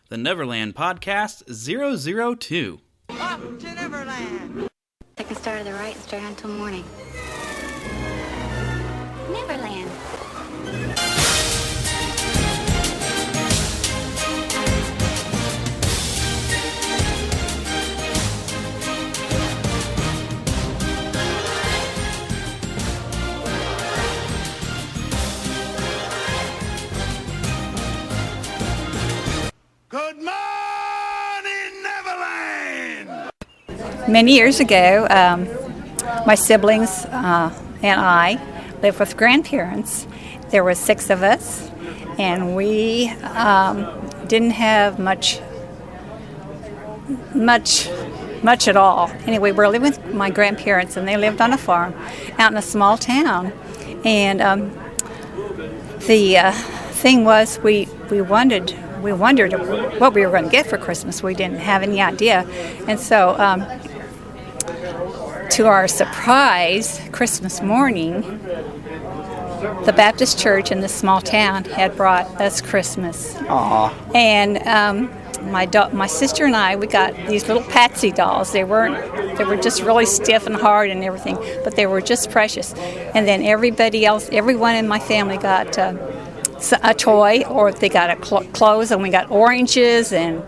the Neverland Podcast 002. Up to Neverland! I can start at the right and stay until morning. Neverland. Good morning, Neverland! Many years ago, my siblings and I lived with grandparents. There were 6 of us, and we didn't have much at all. Anyway, we were living with my grandparents, and they lived on a farm out in a small town. And the thing was, we wondered what we were going to get for Christmas. We didn't have any idea. And so, to our surprise, Christmas morning, the Baptist church in this small town had brought us Christmas. Aww. And my sister and I, we got these little Patsy dolls. They were just really stiff and hard and everything, but they were just precious. And then everyone in my family got a toy, or they got clothes, and we got oranges and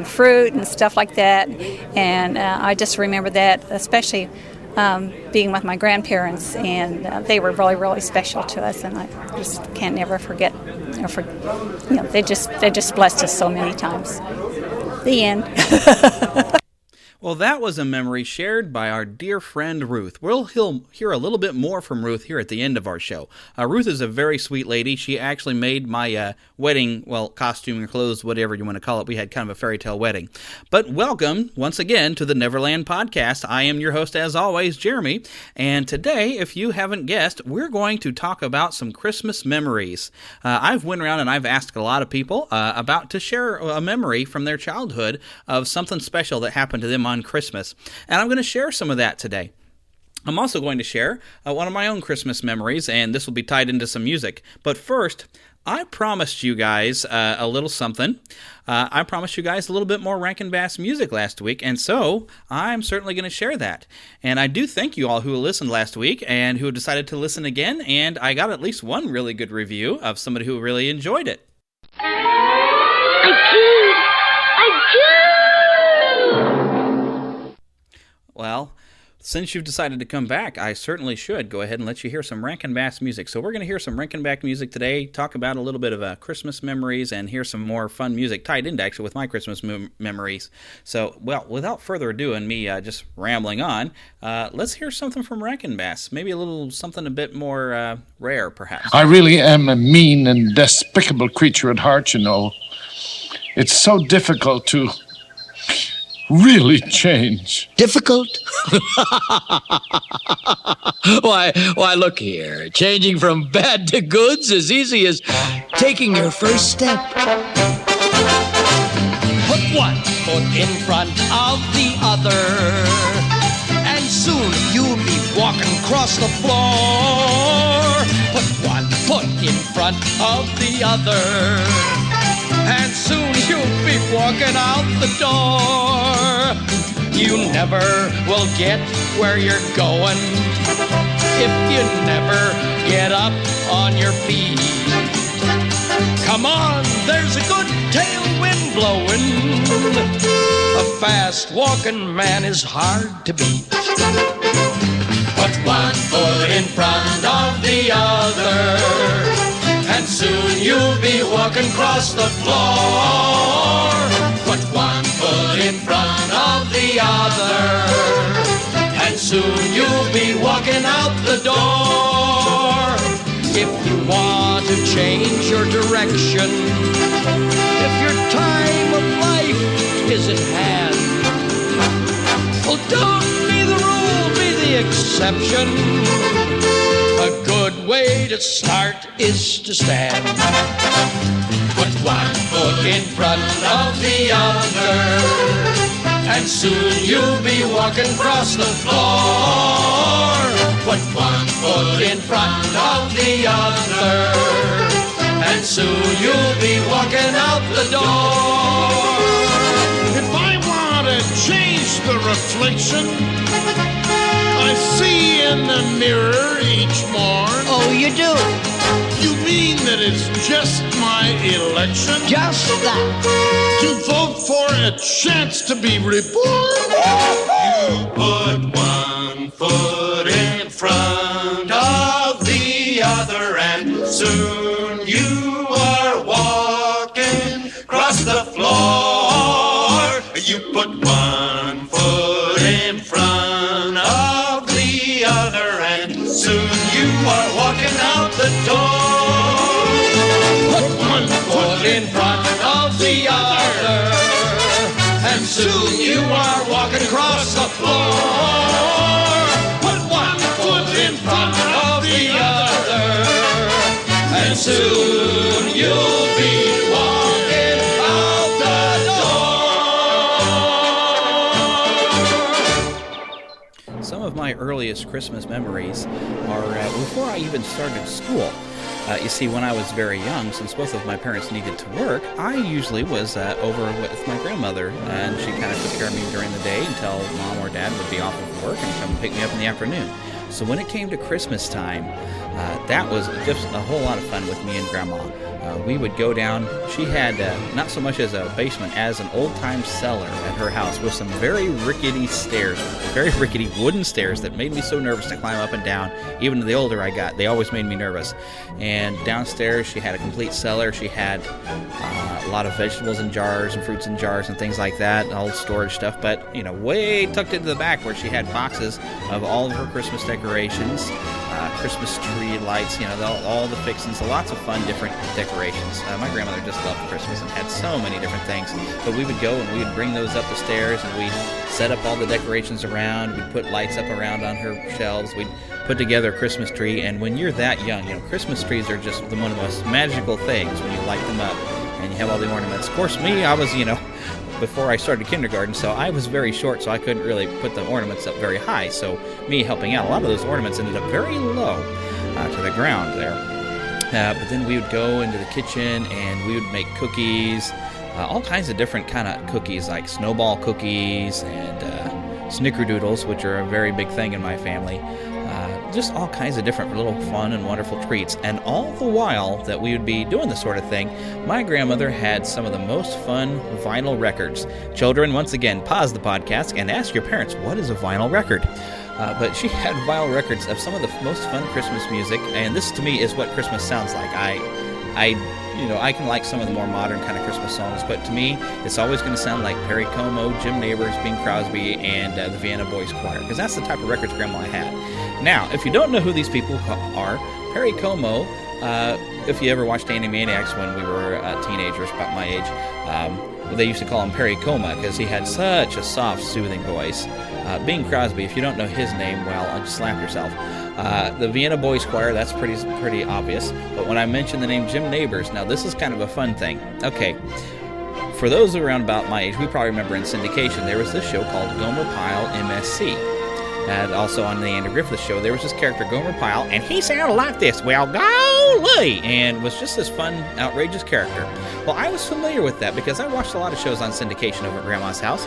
fruit and stuff like that. And I just remember that, especially being with my grandparents, and they were really, really special to us, and I just can't never forget. They just blessed us so many times. The end. Well, that was a memory shared by our dear friend Ruth. We'll hear a little bit more from Ruth here at the end of our show. Ruth is a very sweet lady. She actually made my wedding, costume or clothes, whatever you want to call it. We had kind of a fairy tale wedding. But welcome, once again, to the Neverland Podcast. I am your host, as always, Jeremy. And today, if you haven't guessed, we're going to talk about some Christmas memories. I've went around and I've asked a lot of people to share a memory from their childhood of something special that happened to them on Christmas. And I'm going to share some of that today. I'm also going to share one of my own Christmas memories, and this will be tied into some music. But first, I promised you guys a little something. I promised you guys a little bit more Rankin Bass music last week, and so I'm certainly going to share that. And I do thank you all who listened last week and who decided to listen again, and I got at least one really good review of somebody who really enjoyed it. Well, since you've decided to come back, I certainly should go ahead and let you hear some Rankin Bass music. So we're going to hear some Rankin Bass music today, talk about a little bit of Christmas memories, and hear some more fun music tied into actually with my Christmas memories. So, without further ado and me just rambling on, let's hear something from Rankin Bass. Maybe a little something a bit more rare, perhaps. I really am a mean and despicable creature at heart, you know. It's so difficult to really change. Difficult? Why, look here. Changing from bad to good's as easy as taking your first step. Put one foot in front of the other, and soon you'll be walking across the floor. Put one foot in front of the other, and soon you'll be walking out the door. You never will get where you're going if you never get up on your feet. Come on, there's a good tailwind blowing. A fast walking man is hard to beat. Put one foot in front of the other, and soon you'll be walking across the floor. Put one foot in front of the other, and soon you'll be walking out the door. If you want to change your direction, if your time of life is at hand, well, don't be the rule, be the exception. A good way to start is to stand. Put one foot in front of the other, and soon you'll be walking across the floor. Put one foot in front of the other, and soon you'll be walking out the door. reflection I see in the mirror each morn. Oh, you do? You mean that it's just my election? Just that. To vote for a chance to be reborn? You put one foot in front of the other, and soon you are walking across the floor. You put one foot in front of the other, and soon you are walking out the door. Put one foot in front of the other, and soon you are walking across the floor. Put one foot in front of the other, and soon you'll be walking out the door. Some of my earliest Christmas memories are before I even started school. You see, when I was very young, since both of my parents needed to work, I usually was over with my grandmother, and she kind of took care of me during the day until Mom or Dad would be off of work and come and pick me up in the afternoon. So when it came to Christmas time, that was just a whole lot of fun with me and Grandma. We would go down. She had not so much as a basement as an old-time cellar at her house with some very rickety stairs, very rickety wooden stairs that made me so nervous to climb up and down. Even the older I got, they always made me nervous. And downstairs, she had a complete cellar. She had a lot of vegetables in jars and fruits in jars and things like that, all storage stuff. But, you know, way tucked into the back where she had boxes of all of her Christmas decorations, Christmas tree lights, you know, all the fixings, lots of fun different decorations. My grandmother just loved Christmas and had so many different things. But we would go and we would bring those up the stairs and we'd set up all the decorations around. We'd put lights up around on her shelves. We'd put together a Christmas tree. And when you're that young, you know, Christmas trees are just one of the most magical things when you light them up and you have all the ornaments. Of course, me, I was, you know, before I started kindergarten, so I was very short, so I couldn't really put the ornaments up very high. So me helping out, a lot of those ornaments ended up very low to the ground there. But then we would go into the kitchen and we would make cookies, all kinds of different kind of cookies, like snowball cookies and snickerdoodles, which are a very big thing in my family. Just all kinds of different little fun and wonderful treats. And all the while that we would be doing this sort of thing, my grandmother had some of the most fun vinyl records. Children, once again, pause the podcast and ask your parents, what is a vinyl record? But she had vinyl records of some of the most fun Christmas music, and this to me is what Christmas sounds like. I can like some of the more modern kind of Christmas songs, but to me, it's always going to sound like Perry Como, Jim Neighbors, Bing Crosby, and the Vienna Boys Choir, because that's the type of records Grandma had. Now, if you don't know who these people are, Perry Como, if you ever watched Animaniacs when we were teenagers, about my age, they used to call him Perry Como because he had such a soft, soothing voice. Bing Crosby, if you don't know his name, well, just slap yourself. The Vienna Boys Choir, that's pretty obvious. But when I mentioned the name Jim Neighbors, now this is kind of a fun thing. Okay, for those around about my age, we probably remember in syndication, there was this show called Gomer Pyle MSC. And also on the Andy Griffith Show, there was this character, Gomer Pyle, and he sounded like this, well, golly, and was just this fun, outrageous character. Well, I was familiar with that because I watched a lot of shows on syndication over at Grandma's house.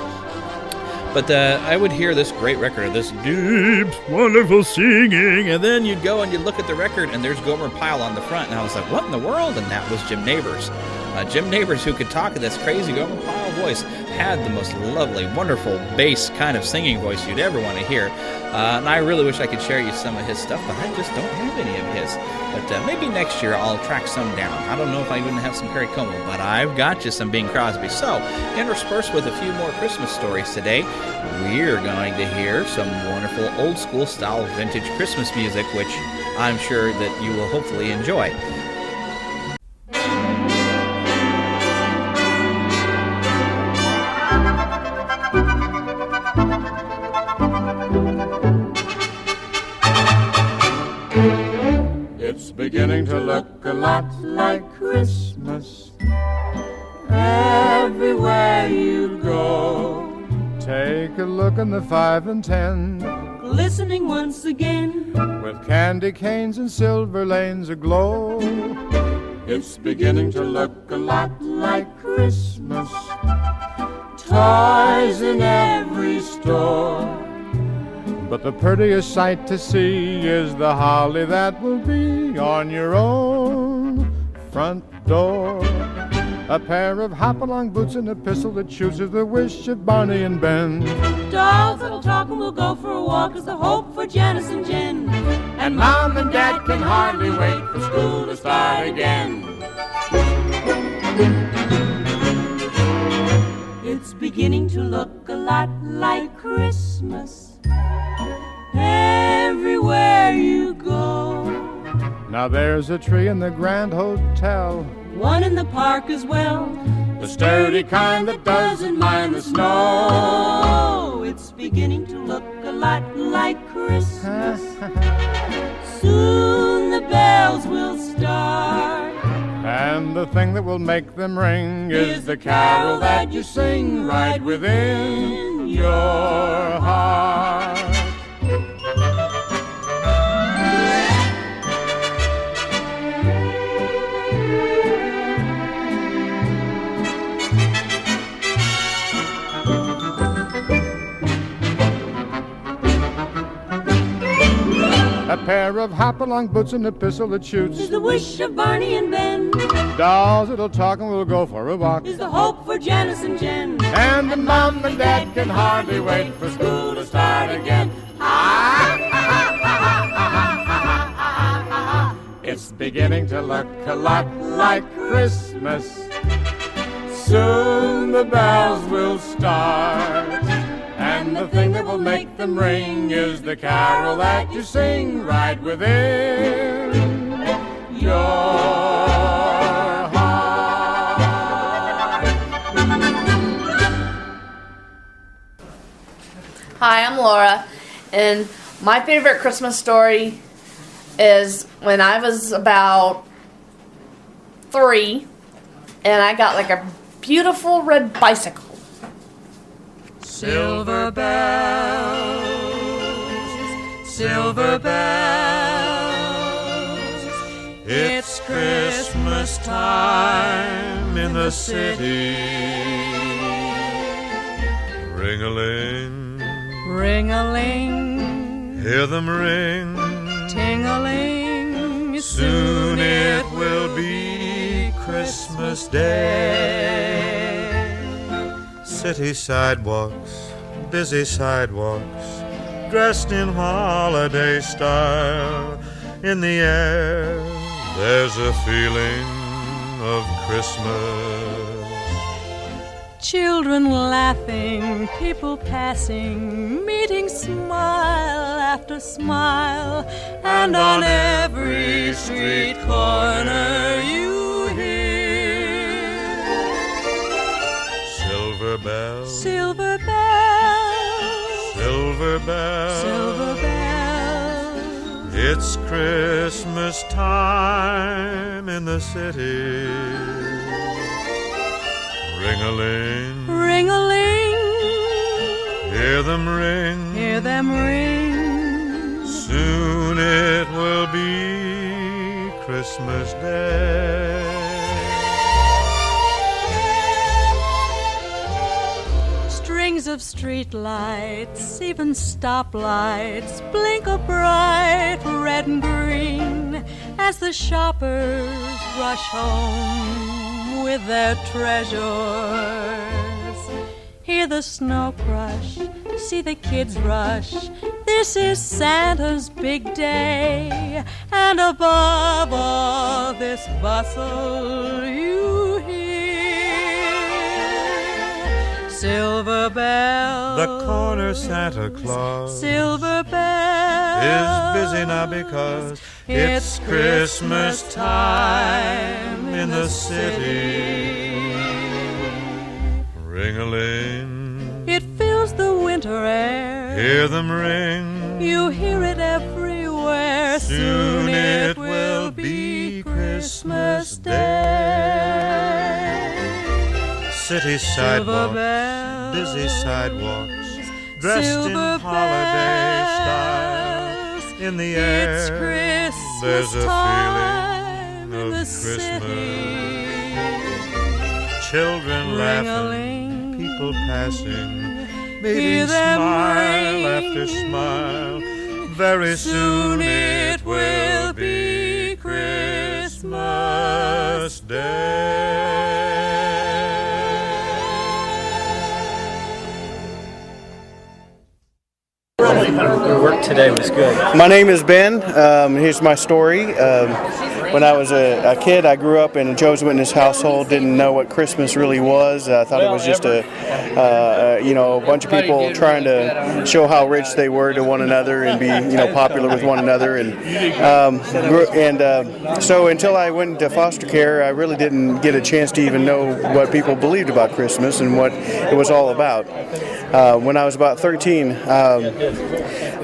But I would hear this great record of this deep, wonderful singing, and then you'd go and you'd look at the record, and there's Gomer Pyle on the front, and I was like, what in the world? And that was Jim Neighbors. Jim Neighbors, who could talk in this crazy Gomer Pyle voice, had the most lovely, wonderful bass kind of singing voice you'd ever want to hear. And I really wish I could share you some of his stuff, but I just don't have any of his. But maybe next year I'll track some down. I don't know if I even have some Perry Como, but I've got you some Bing Crosby. So, interspersed with a few more Christmas stories today, we're going to hear some wonderful old-school style vintage Christmas music, which I'm sure that you will hopefully enjoy. It's beginning to look a lot like Christmas everywhere you go. Take a look in the 5 and 10, glistening once again, with candy canes and silver lanes aglow. It's beginning to look a lot like Christmas. toys in every store. But the prettiest sight to see is the holly that will be on your own front door. A pair of hop-along boots and a pistol that shoots is the wish of Barney and Ben. Dolls that'll talk and we'll go for a walk is the hope for Janice and Jen. And Mom and Dad can hardly wait for school to start again. It's beginning to look a lot like Christmas everywhere you go. Now there's a tree in the Grand Hotel, One in the park as well, the sturdy kind that doesn't mind the snow. It's beginning to look a lot like Christmas. Soon the bells will start. And the thing that will make them ring is the carol that you sing right within your heart. A pair of hop-along boots and a pistol that shoots Is the wish of Barney and Ben. Dolls that'll talk and we'll go for a walk. Is the hope for Janice and Jen. And the Mom and Dad can hardly wait for school to start again. It's beginning to look a lot like Christmas. Soon the bells will start. And the thing that will make them ring is the carol that you sing right within your heart. Hi, I'm Laura, and my favorite Christmas story is when I was about 3, and I got like a beautiful red bicycle. Silver bells, silver bells, it's Christmas time in the city. Ring-a-ling, Ring-a-ling, hear them ring, ting-a-ling, soon it will be Christmas Day. City sidewalks, busy sidewalks, dressed in holiday style. In the air, there's a feeling of Christmas. Children laughing, people passing, meeting smile after smile, and on every street corner you hear Silver bells, silver bells, silver bells, silver bells. it's Christmas time in the city. Ring-a-ling, Ring-a-ling, hear them ring, hear them ring. soon it will be Christmas Day. Strings of street lights, even stoplights, blink a bright red and green as the shoppers rush home with their treasures. Hear the snow crush, see the kids rush. This is Santa's big day, and above all this bustle you hear silver bells. The corner Santa Claus Silver bells is busy now because it's Christmas time in the city. Ring-a-ling, It fills the winter air. hear them ring, You hear it everywhere. soon it will be Christmas Day. City sidewalks, bells, busy sidewalks, dressed in silver holiday style. bells. In the It's air, Christmas there's a time feeling in of the Christmas. city. Children laughing, Ring-a-ling, people passing made Hear him them smile ring. after smile. Very soon it will be Christmas Day. Your work today was good. My name is Ben. Here's my story. When I was a kid, I grew up in a Jehovah's Witness household. Didn't know what Christmas really was. I thought it was just a bunch of people trying to show how rich they were to one another and be popular with one another. So until I went into foster care, I really didn't get a chance to even know what people believed about Christmas and what it was all about. When I was about 13,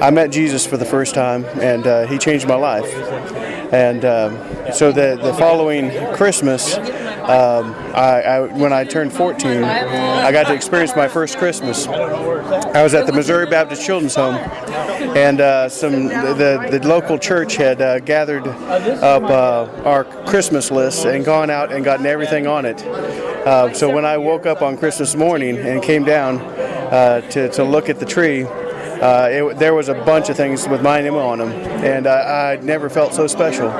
I met Jesus for the first time, and he changed my life. And so the following Christmas, when I turned 14, I got to experience my first Christmas. I was at the Missouri Baptist Children's Home, and the local church had gathered up our Christmas list and gone out and gotten everything on it. So when I woke up on Christmas morning and came down to look at the tree, there was a bunch of things with my name on them, and I never felt so special.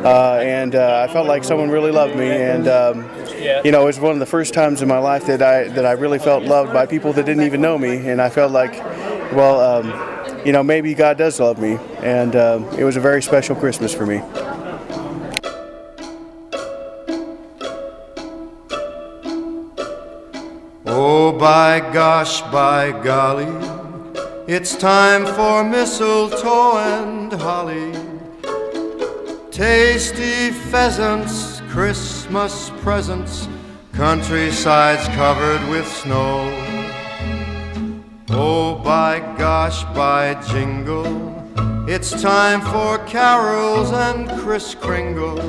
I felt like someone really loved me, and it was one of the first times in my life that I really felt loved by people that didn't even know me, and I felt like, maybe God does love me, and it was a very special Christmas for me. Oh, by gosh, by golly, it's time for mistletoe and holly. Tasty pheasants, Christmas presents, countrysides covered with snow. Oh, by gosh, by jingle, it's time for carols and Kris Kringle.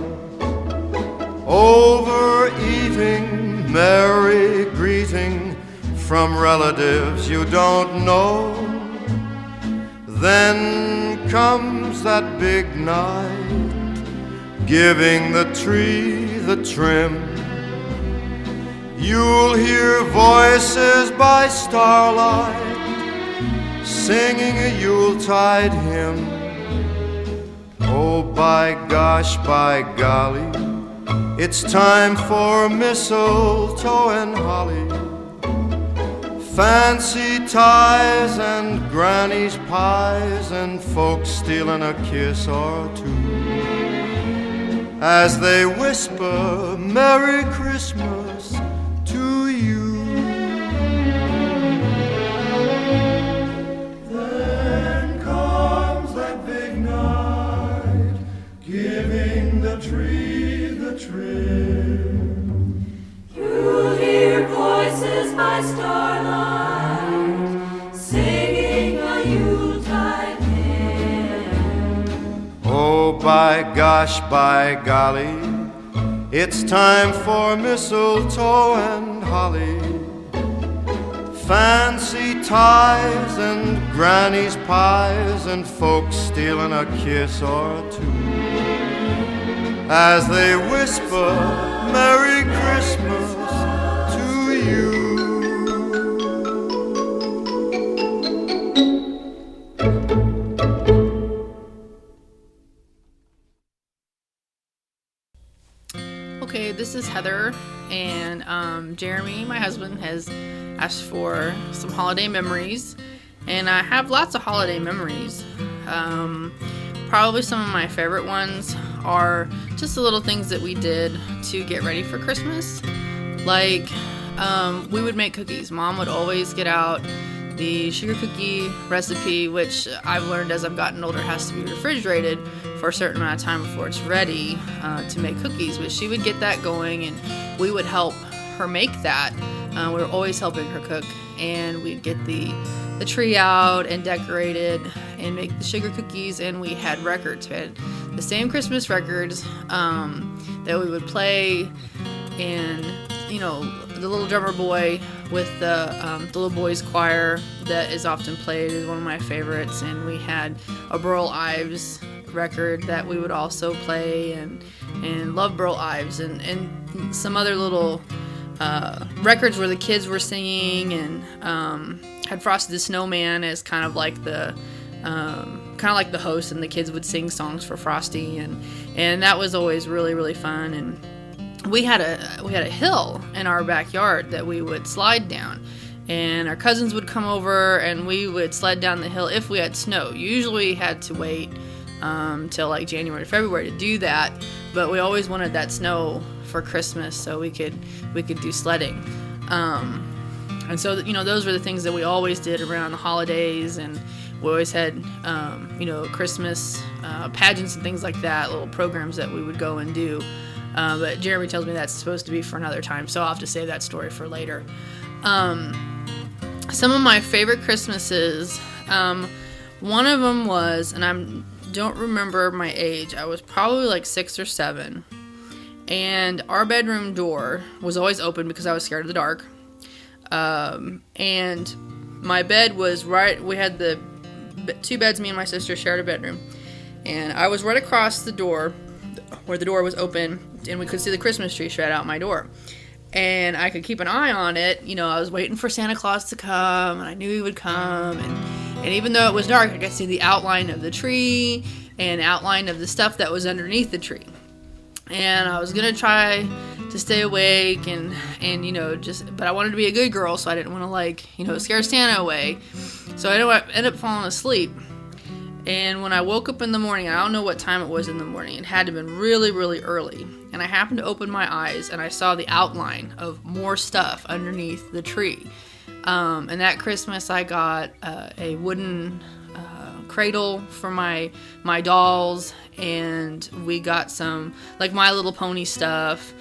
Overeating, merry greeting from relatives you don't know. Then comes that big night, giving the tree the trim. You'll hear voices by starlight, singing a Yuletide hymn. Oh, by gosh, by golly, it's time for mistletoe and holly. Fancy ties and granny's pies and folks stealing a kiss or two as they whisper Merry Christmas to you. Then comes that big night, giving the tree the trim. You'll hear voices by starlight, singing a Yuletide hymn. Oh, by gosh, by golly, it's time for mistletoe and holly. Fancy ties and granny's pies and folks stealing a kiss or two as they whisper Merry Christmas to you. Okay, this is Heather, and Jeremy, my husband, has asked for some holiday memories, and I have lots of holiday memories. Probably some of my favorite ones are just the little things that we did to get ready for Christmas. Like, we would make cookies. Mom would always get out the sugar cookie recipe, which I've learned as I've gotten older has to be refrigerated for a certain amount of time before it's ready to make cookies. But she would get that going, and we would help her make that. We were always helping her cook, and we'd get the tree out and decorate it and make the sugar cookies. And we had records. We had the same Christmas records that we would play, and the Little Drummer Boy with the Little Boys Choir that is often played is one of my favorites. And we had a Burl Ives record that we would also play, and Love Burl Ives, and some other little records where the kids were singing, and had Frosty the Snowman as kind of like the host, and the kids would sing songs for Frosty, and that was always really, really fun. And we had a hill in our backyard that we would slide down, and our cousins would come over and we would sled down the hill if we had snow. Usually we had to wait till like January or February to do that, but we always wanted that snow for Christmas so we could do sledding. And so, those were the things that we always did around the holidays, and we always had, Christmas pageants and things like that, little programs that we would go and do. But Jeremy tells me that's supposed to be for another time, so I'll have to save that story for later. Some of my favorite Christmases, one of them was, and I don't remember my age, I was probably like 6 or 7, and our bedroom door was always open because I was scared of the dark. And my bed was we had the 2 beds, me and my sister shared a bedroom, and I was right across the door where the door was open, and we could see the Christmas tree straight out my door, and I could keep an eye on it. I was waiting for Santa Claus to come, and I knew he would come, and even though it was dark, I could see the outline of the tree and outline of the stuff that was underneath the tree. And I was gonna try to stay awake and but I wanted to be a good girl, so I didn't want to scare Santa away. So I ended up falling asleep. And when I woke up in the morning, I don't know what time it was in the morning, it had to have been really, really early. And I happened to open my eyes and I saw the outline of more stuff underneath the tree. And that Christmas I got a wooden cradle for my dolls, and we got some My Little Pony stuff,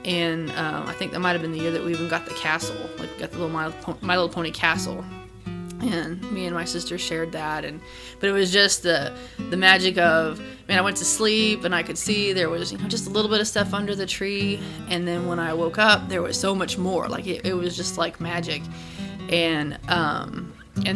and I think that might have been the year that we even got the castle, we got the little My Little Pony castle, and me and my sister shared that. But it was just the magic of, I went to sleep and I could see there was just a little bit of stuff under the tree, and then when I woke up there was so much more. It was just like magic. And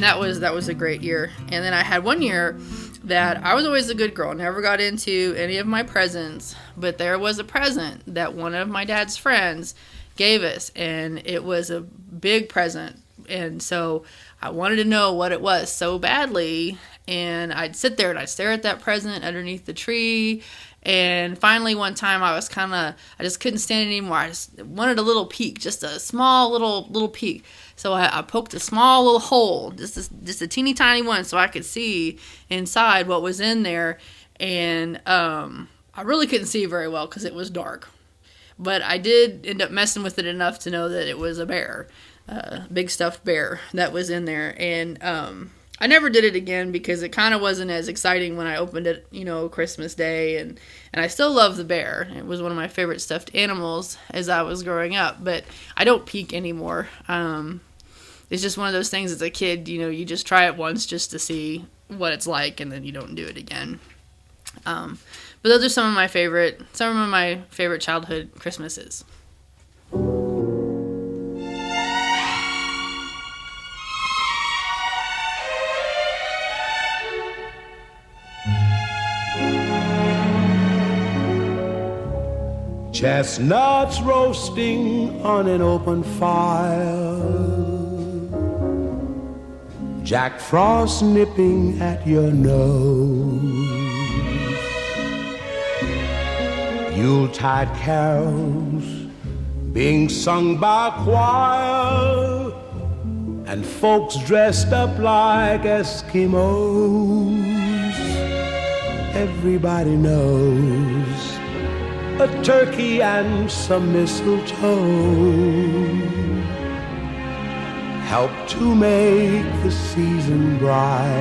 that was a great year. And then I had one year that I was always a good girl, never got into any of my presents, but there was a present that one of my dad's friends gave us, and it was a big present, and so I wanted to know what it was so badly, and I'd sit there and I'd stare at that present underneath the tree. And finally one time I just couldn't stand it anymore. I just wanted a little peek, just a small little peek. So I poked a small little hole, just a teeny tiny one, so I could see inside what was in there. And I really couldn't see very well because it was dark. But I did end up messing with it enough to know that it was a bear, a big stuffed bear that was in there. And I never did it again because it kind of wasn't as exciting when I opened it, Christmas Day. And I still love the bear. It was one of my favorite stuffed animals as I was growing up. But I don't peek anymore. It's just one of those things as a kid, you just try it once just to see what it's like, and then you don't do it again. But those are some of my favorite childhood Christmases. Chestnuts roasting on an open fire, Jack Frost nipping at your nose, Yuletide carols being sung by a choir, and folks dressed up like Eskimos. Everybody knows a turkey and some mistletoe help to make the season bright.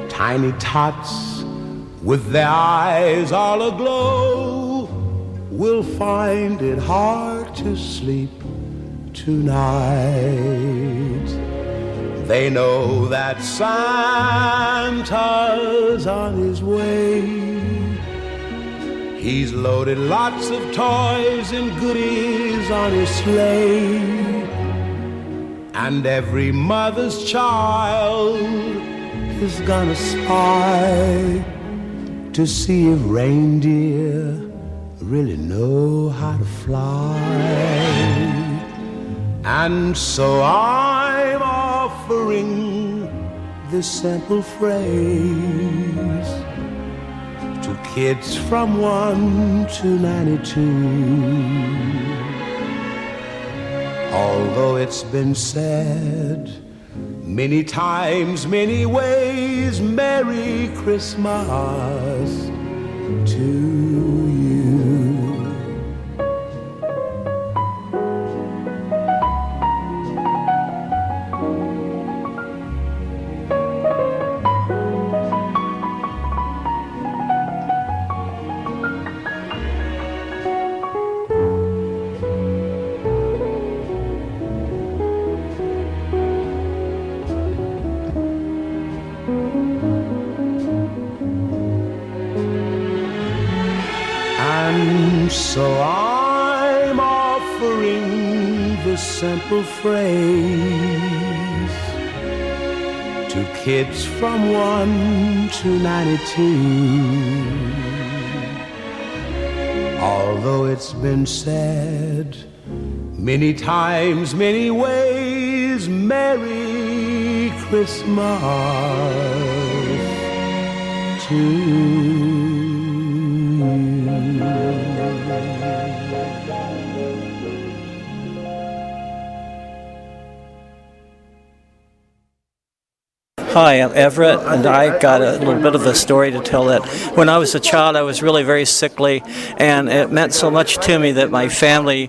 Tiny tots with their eyes all aglow will find it hard to sleep tonight. They know that Santa's on his way. He's loaded lots of toys and goodies on his sleigh, and every mother's child is gonna spy to see if reindeer really know how to fly. And so I'm offering this simple phrase to kids from 1 to 92. Although it's been said many times, many ways, Merry Christmas to you. So I'm offering the simple phrase to kids from 1 to 92. Although it's been said many times, many ways, Merry Christmas to you. Hi, I'm Everett, and I got a little bit of a story to tell that when I was a child, I was really very sickly, and it meant so much to me that my family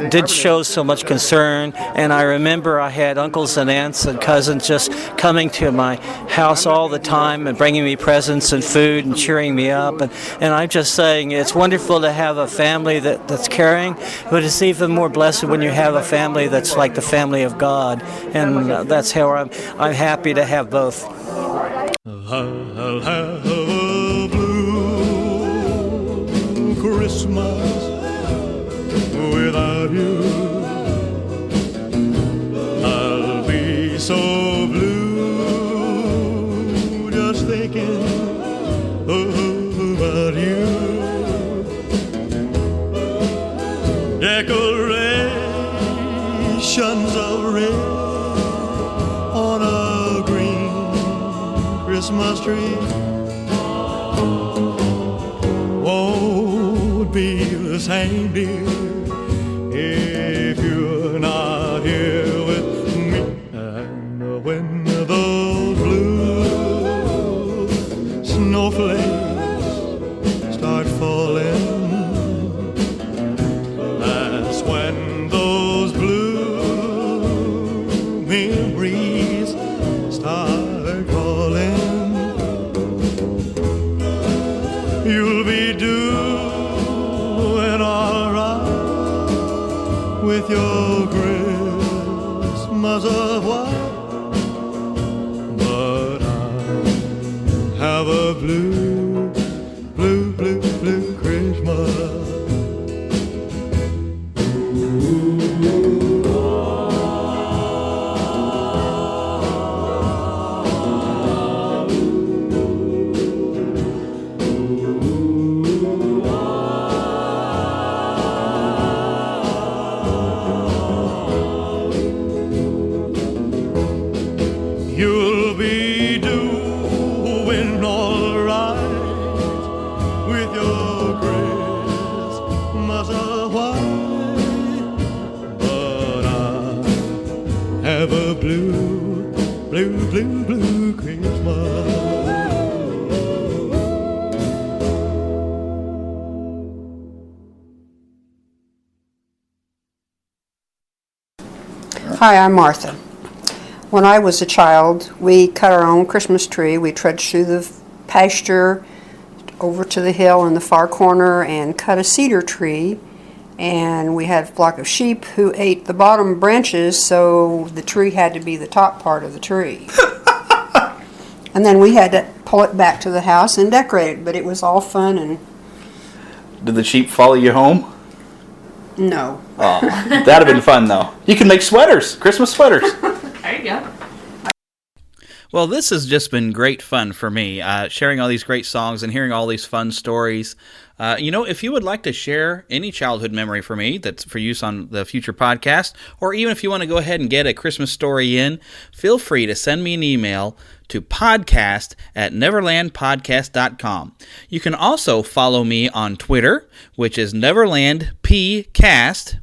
did show so much concern. And I remember I had uncles and aunts and cousins just coming to my house all the time and bringing me presents and food and cheering me up. And I'm just saying it's wonderful to have a family that's caring, but it's even more blessed when you have a family that's like the family of God. And that's how I'm happy to have both. I'll have a blue Christmas without you. I'll be so blue just thinking about you. Decorations of red on a Christmas tree won't be the same, dear, if you're not here with me. And when those blue snowflakes start falling, that's when those blue memories start calling. You'll be doing all right with your Christmas of white, but I have a blue, blue, blue, blue Christmas. You'll be doing all right with your Christmas of white, but I have a blue, blue, blue, blue Christmas. Hi, I'm Martha. When I was a child, we cut our own Christmas tree. We trudged through the pasture over to the hill in the far corner and cut a cedar tree. And we had a flock of sheep who ate the bottom branches, so the tree had to be the top part of the tree. And then we had to pull it back to the house and decorate it, but it was all fun. And did the sheep follow you home? No. Oh, that'd have been fun, though. You can make sweaters, Christmas sweaters. There you go. Well, this has just been great fun for me, sharing all these great songs and hearing all these fun stories. If you would like to share any childhood memory for me that's for use on the future podcast, or even if you want to go ahead and get a Christmas story in, feel free to send me an email to podcast@neverlandpodcast.com. You can also follow me on Twitter, which is NeverlandPcast.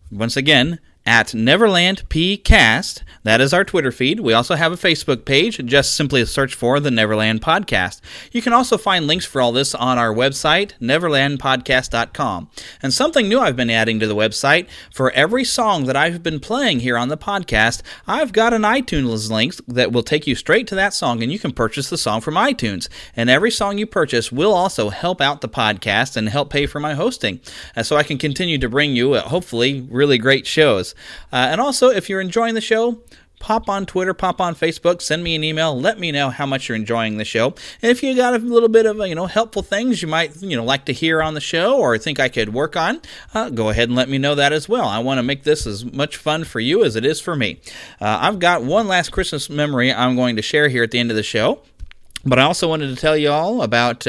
Once again, at NeverlandPcast. That is our Twitter feed. We also have a Facebook page. Just simply search for the Neverland Podcast. You can also find links for all this on our website, neverlandpodcast.com. And something new I've been adding to the website, for every song that I've been playing here on the podcast, I've got an iTunes link that will take you straight to that song, and you can purchase the song from iTunes. And every song you purchase will also help out the podcast and help pay for my hosting, so I can continue to bring you, hopefully, really great shows. And also, if you're enjoying the show, pop on Twitter, pop on Facebook, send me an email, let me know how much you're enjoying the show. And if you got a little bit of, helpful things you might, like to hear on the show or think I could work on, go ahead and let me know that as well. I want to make this as much fun for you as it is for me. I've got one last Christmas memory I'm going to share here at the end of the show, but I also wanted to tell you all about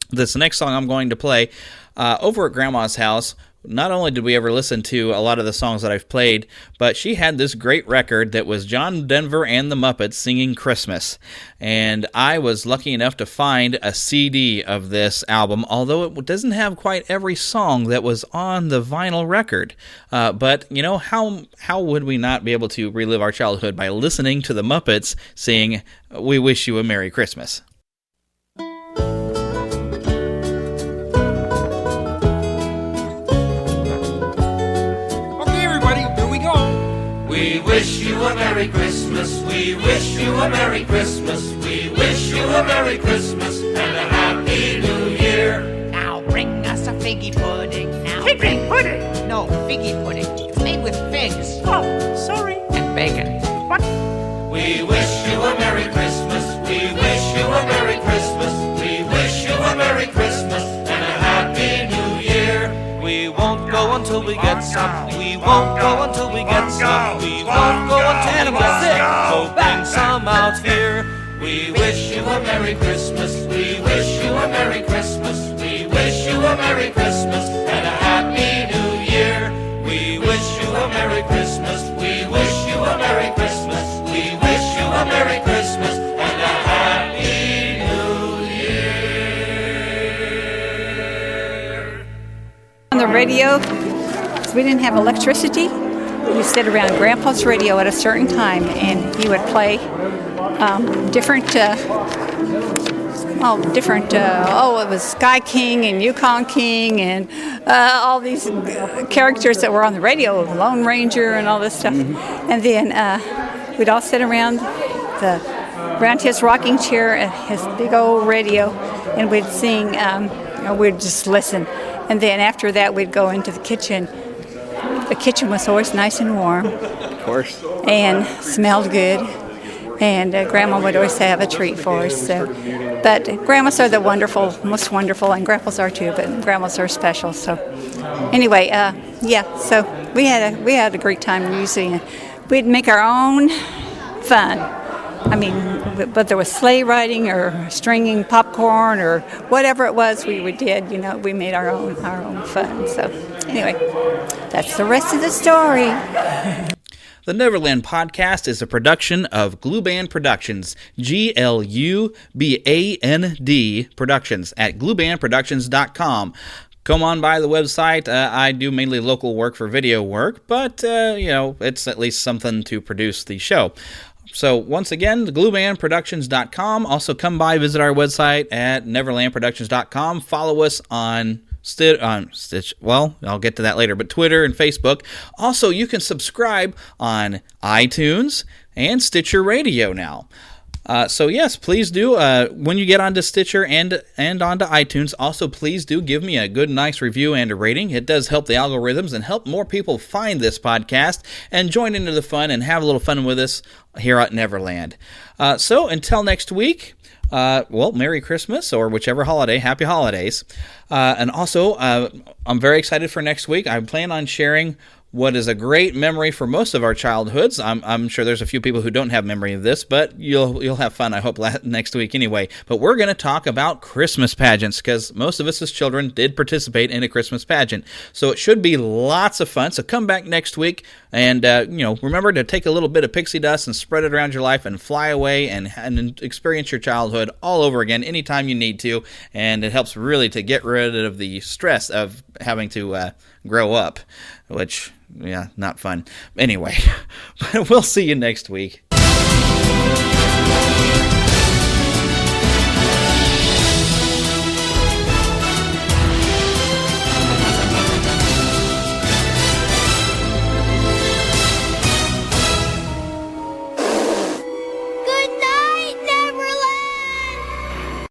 this next song I'm going to play over at Grandma's house. Not only did we ever listen to a lot of the songs that I've played, but she had this great record that was John Denver and the Muppets singing Christmas. And I was lucky enough to find a CD of this album, although it doesn't have quite every song that was on the vinyl record. But, how would we not be able to relive our childhood by listening to the Muppets sing "We Wish You a Merry Christmas"? We wish you a Merry Christmas, we wish you a Merry Christmas, we wish you a Merry Christmas and a Happy New Year. Now bring us a figgy pudding. Now Figgy pudding? No, figgy pudding. It's made with figs. Oh, sorry. And bacon. What? We wish you a Merry Christmas, we wish you a Merry Christmas, we wish you a Merry Christmas and a Happy New Year. We won't go until we get some. We won't go until we get some. We won't go until we get sick. So bring some out here. We wish you a Merry Christmas. We wish you a Merry Christmas. We wish you a Merry Christmas and a Happy New Year. We wish you a Merry Christmas. We wish you a Merry Christmas. We wish you a Merry Christmas and a Happy New Year. On the radio, we didn't have electricity. We sit around Grandpa's radio at a certain time, and he would play it was Sky King and Yukon King and all these characters that were on the radio, Lone Ranger and all this stuff. And then we'd all sit around his rocking chair at his big old radio, and we'd sing, we'd just listen. And then after that, we'd go into the kitchen. The kitchen was always nice and warm. Of course. And smelled good. And Grandma would always have a treat for us. But Grandmas are the most wonderful, and Grandpas are too, but Grandmas are special. So anyway, so we had a great time usually. We'd make our own fun. I mean, whether it was sleigh riding or stringing popcorn or whatever it was we did, we made our own fun. So anyway, that's the rest of the story. The Neverland Podcast is a production of Glue Band Productions, GLUBAND Productions, at gluebandproductions.com. Come on by the website. I do mainly local work for video work, but, it's at least something to produce the show. So once again, gluebandproductions.com. Also come by, visit our website at neverlandproductions.com. Follow us on Stitch. Well, I'll get to that later, but Twitter and Facebook. Also, you can subscribe on iTunes and Stitcher Radio now. So yes, please do. When you get onto Stitcher and onto iTunes, also please do give me a good, nice review and a rating. It does help the algorithms and help more people find this podcast and join into the fun and have a little fun with us here at Neverland. So until next week, Merry Christmas or whichever holiday, Happy Holidays. And also, I'm very excited for next week. I plan on sharing what is a great memory for most of our childhoods. I'm sure there's a few people who don't have memory of this, but you'll have fun, I hope, next week anyway. But we're going to talk about Christmas pageants, because most of us as children did participate in a Christmas pageant. So it should be lots of fun. So come back next week and, remember to take a little bit of pixie dust and spread it around your life and fly away and experience your childhood all over again anytime you need to. And it helps really to get rid of the stress of having to grow up, which, yeah, not fun. Anyway, we'll see you next week.